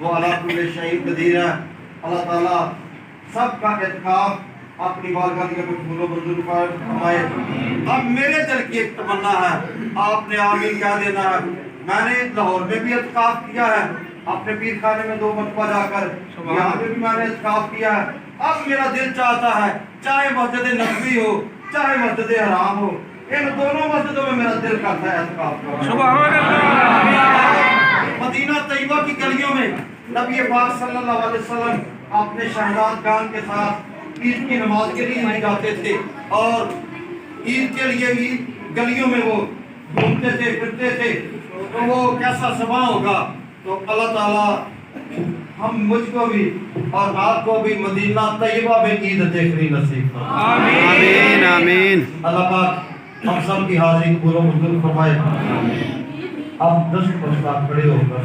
وہ اللہ کل شہید قدیر ہے. اللہ تعالیٰ سب کا اعتکاف اپنی بارگاہ کے قبول و منظور فرمائے. اب میرے دل کی ایک تمنا ہے, آپ نے آمین کہہ دینا ہے. میں نے لاہور میں بھی اعتکاف کیا ہے, اپنے پیر خانے میں 2 مرتبہ جا کر, یہاں پہ بھی میں نے اعتکاف کیا ہے. اب میرا دل چاہتا ہے چاہے مسجد نبوی ہو چاہے مسجد حرام ہو, ان دونوں مسجدوں میں میرا دل کرتا ہے اعتکاف کرنا. سبحان اللہ. مدینہ طیبہ کی گلیوں میں نبی پاک صلی اللہ علیہ وسلم اپنے شہزاد گان کے ساتھ عید کی نماز کے لیے نہیں جاتے تھے, اور عید کے لیے بھی گلیوں میں وہ گھومتے تھے پھرتے تھے. تو وہ کیسا سما ہوگا. تو اللہ تعالیٰ ہم مجھ کو بھی اور آپ کو بھی مدینہ طیبہ میں عید دیکھنی نصیب فرمائے. آمین آمین. اللہ پاک ہم سب کی حاضری قبول و منظور فرمائے. اب 10 پشتاق کھڑے ہو کر